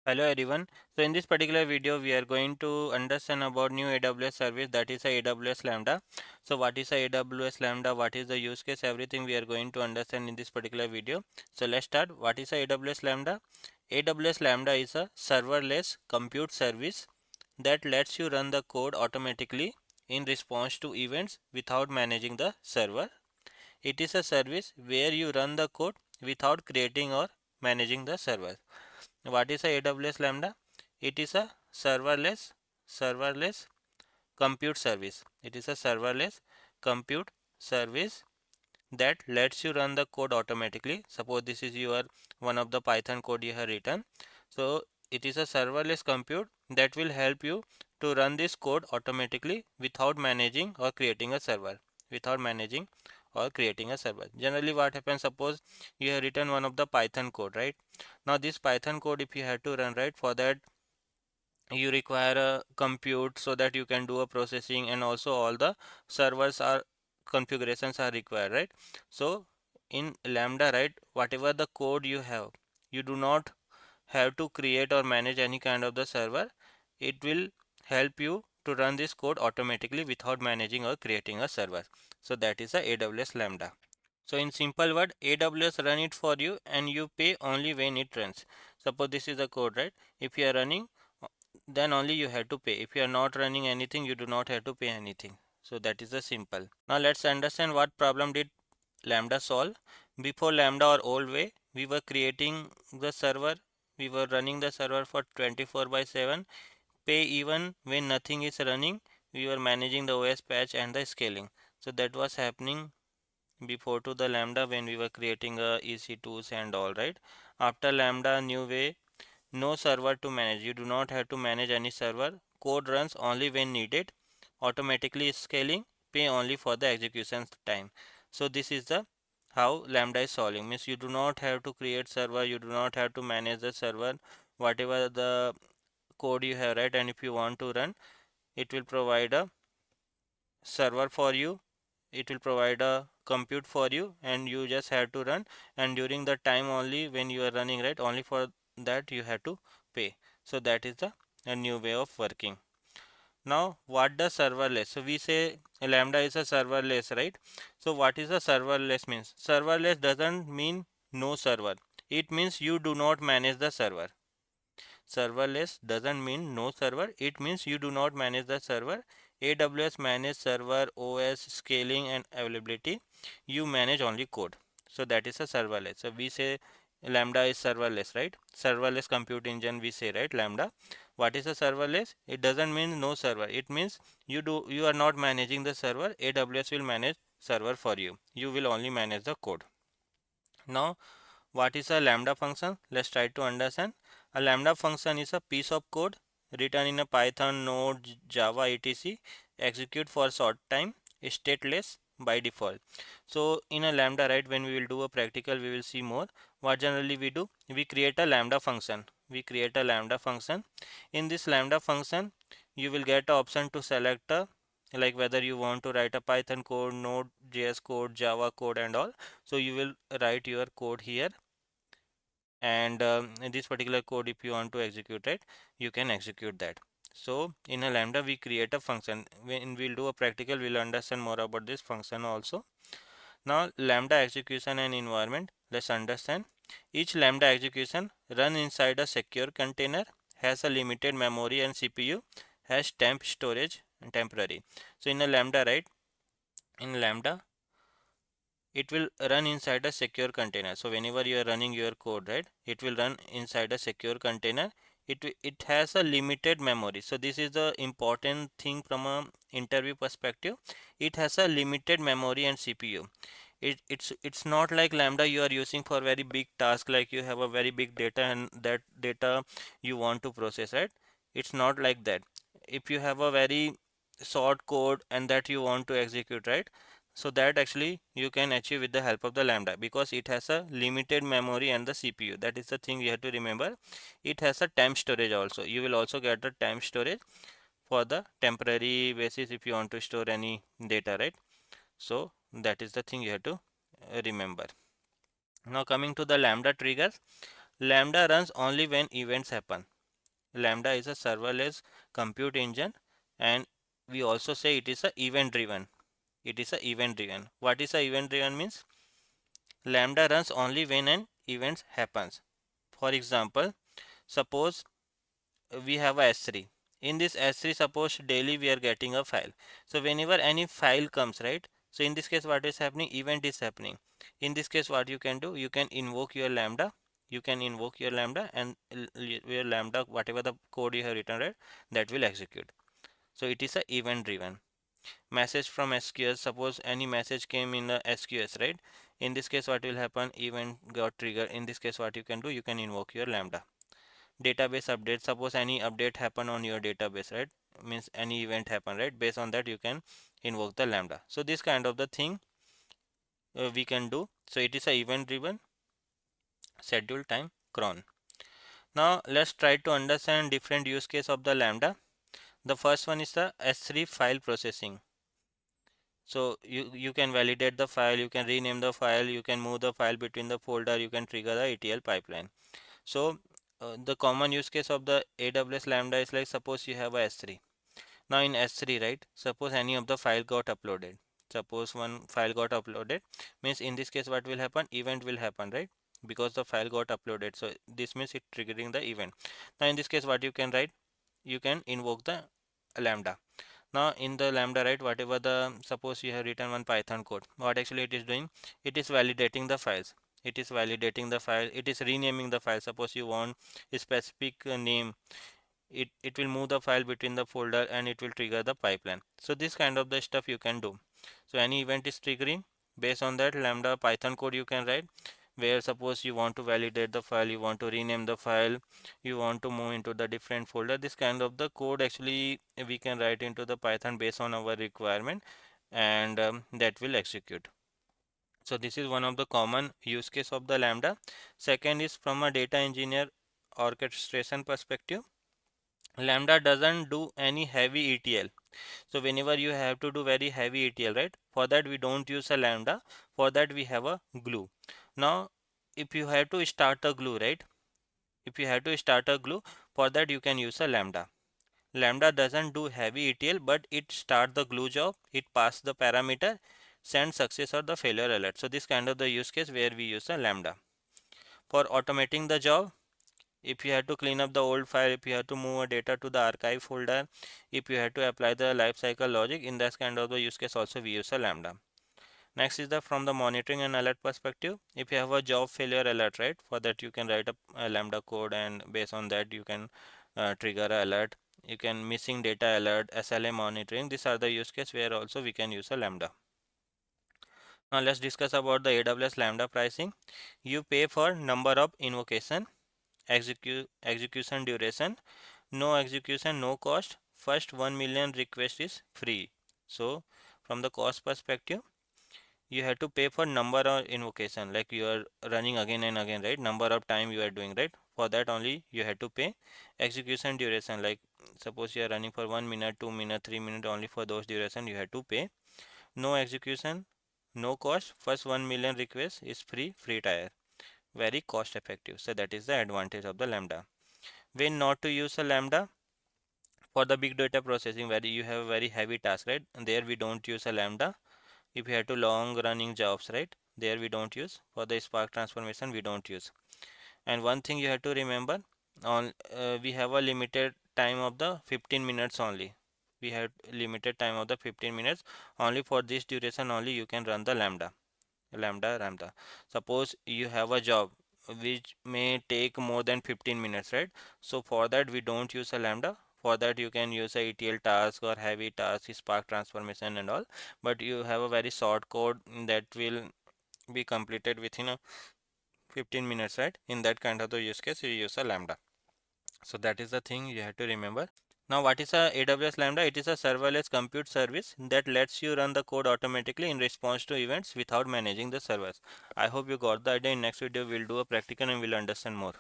Hello everyone. So in this particular video, we are going to understand about new AWS service, that is a AWS Lambda. So what is a AWS Lambda? What is the use case? Everything we are going to understand in this particular video. So let's start. What is a AWS Lambda? AWS Lambda is a serverless compute service that lets you run the code automatically in response to events without managing the server. It is a service where you run the code without creating or managing the server. What is a AWS Lambda? It is a serverless compute service. It is a serverless compute service that lets you run the code automatically. Suppose this is your one of the Python code you have written. So it is a serverless compute that will help you to run this code automatically without managing or creating a server. Without managing or creating a server. Generally what happens, suppose you have written one of the Python code, right? Now this Python code, if you have to run, right, for that you require a compute so that you can do a processing, and also all the servers are configurations are required, right? So in Lambda, right, whatever the code you have, you do not have to create or manage any kind of the server. It will help you to run this code automatically without managing or creating a server. So that is a AWS Lambda. So in simple word, AWS run it for you and you pay only when it runs. Suppose this is the code, right? If you are running, then only you have to pay. If you are not running anything, you do not have to pay anything. So that is the simple. Now let's understand what problem did Lambda solve. Before Lambda or old way, we were creating the server. We were running the server for 24 by 7. Pay even when nothing is running. We were managing the OS patch and the scaling. So that was happening before to the Lambda when we were creating EC2s and all, right. After Lambda new way, no server to manage. You do not have to manage any server. Code runs only when needed. Automatically scaling. Pay only for the execution time. So this is the how Lambda is solving. Means you do not have to create server. You do not have to manage the server. Whatever the code you have, right, and if you want to run, it will provide a server for you. It will provide a compute for you, and you just have to run, and during the time only when you are running, right, only for that you have to pay. So that is the a new way of working. Now what does serverless? So we say Lambda is a serverless, right? So what is a serverless means? Serverless doesn't mean no server. It means you do not manage the server. Serverless doesn't mean no server. It means you do not manage the server. AWS manage server, OS, scaling and availability. You manage only code. So that is a serverless. So we say Lambda is serverless, right? Serverless compute engine we say, right? Lambda. What is a serverless? It doesn't mean no server. It means you are not managing the server. AWS will manage server for you. You will only manage the code. Now what is a Lambda function? Let's try to understand. A Lambda function is a piece of code written in a Python, Node, Java, etc. Execute for short time, stateless by default. So in a Lambda, right, when we will do a practical, we will see more. What generally we do? We create a Lambda function. We create a Lambda function. In this Lambda function, you will get an option to select a, like whether you want to write a Python code, Node.js code, Java code and all. So you will write your code here, and in this particular code, if you want to execute it, you can execute that. So in a Lambda we create a function. When we'll do a practical, we'll understand more about this function also. Now Lambda execution and environment, let's understand. Each Lambda execution run inside a secure container, has a limited memory and CPU, has temp storage and temporary. So in a Lambda, right, in Lambda it will run inside a secure container. So whenever you are running your code, right, it will run inside a secure container. It has a limited memory. So this is the important thing from a interview perspective. It has a limited memory and CPU. It's not like Lambda you are using for very big task, like you have a very big data and that data you want to process, right? It's not like that. If you have a very short code and that you want to execute, right, so that actually you can achieve with the help of the Lambda, because it has a limited memory and the CPU. That is the thing you have to remember. It has a temp storage also. You will also get the temp storage for the temporary basis if you want to store any data, right? So that is the thing you have to remember. Now coming to the Lambda triggers. Lambda runs only when events happen. Lambda is a serverless compute engine, and we also say it is a event driven. It is a event driven. What is a event driven means? Lambda runs only when an event happens. For example, suppose we have a S3. In this S3, suppose daily we are getting a file. So whenever any file comes, right? So in this case, what is happening? Event is happening. In this case, what you can do? You can invoke your Lambda. You can invoke your Lambda, and your Lambda, whatever the code you have written, right, that will execute. So it is a event driven. Message from SQS. Suppose any message came in the SQS, right? In this case, what will happen? Event got triggered. In this case, what you can do? You can invoke your Lambda. Database update, suppose any update happen on your database, right, means any event happen, right, based on that you can invoke the Lambda. So this kind of the thing we can do. So it is a event driven schedule time cron. Now let's try to understand different use case of the Lambda. The first one is the S3 file processing. So you can validate the file, you can rename the file, you can move the file between the folder, you can trigger the ETL pipeline. So the common use case of the AWS Lambda is like, suppose you have a S3. Now in S3, right, suppose any of the file got uploaded. Suppose one file got uploaded, means in this case what will happen? Event will happen, right? Because the file got uploaded. So this means it triggering the event. Now in this case what you can write? You can invoke the Lambda. Now in the Lambda, right, whatever the, suppose you have written one Python code, what actually it is doing? It is validating the files. It is validating the file. It is renaming the file. Suppose you want a specific name, it will move the file between the folder and it will trigger the pipeline. So this kind of the stuff you can do. So any event is triggering, based on that Lambda Python code you can write, where suppose you want to validate the file, you want to rename the file, you want to move into the different folder. This kind of the code actually we can write into the Python based on our requirement, and that will execute. So this is one of the common use case of the Lambda. Second is from a data engineer orchestration perspective. Lambda doesn't do any heavy ETL. So whenever you have to do very heavy ETL, right? For that we don't use a Lambda. For that we have a glue. Now, if you have to start a glue, right? If you have to start a glue, for that you can use a Lambda. Lambda doesn't do heavy ETL, but it start the glue job. It pass the parameter, send success or the failure alert. So this kind of the use case where we use a Lambda. For automating the job, if you have to clean up the old file, if you have to move a data to the archive folder, if you have to apply the lifecycle logic, in that kind of the use case also we use a Lambda. Next is the from the monitoring and alert perspective. If you have a job failure alert, right, for that you can write a Lambda code, and based on that you can trigger a alert. You can missing data alert, SLA monitoring. These are the use case where also we can use a Lambda. Now let's discuss about the AWS Lambda pricing. You pay for number of invocation, execution duration, no execution, no cost. First 1 million request is free. So from the cost perspective, you have to pay for number of invocation, like you are running again and again, right? Number of time you are doing, right? For that only you have to pay. Execution duration, like suppose you are running for 1 minute, 2 minute, 3 minute, only for those duration you have to pay. No execution, no cost. First 1 million request is free tire. Very cost effective. So that is the advantage of the Lambda. When not to use a Lambda, for the big data processing where you have a very heavy task, right? And there we don't use a Lambda. If you have to long running jobs, right, there we don't use. For the Spark transformation we don't use. And one thing you have to remember, on we have a limited time of the 15 minutes only. We have limited time of the 15 minutes. Only for this duration only you can run the Lambda. Suppose you have a job which may take more than 15 minutes, right? So for that we don't use a Lambda. For that you can use a ETL task or heavy task, Spark transformation and all. But you have a very short code that will be completed within a 15 minutes, right? In that kind of the use case you use a Lambda. So that is the thing you have to remember. Now what is a AWS Lambda? It is a serverless compute service that lets you run the code automatically in response to events without managing the servers. I hope you got the idea. In next video we'll do a practical and we'll understand more.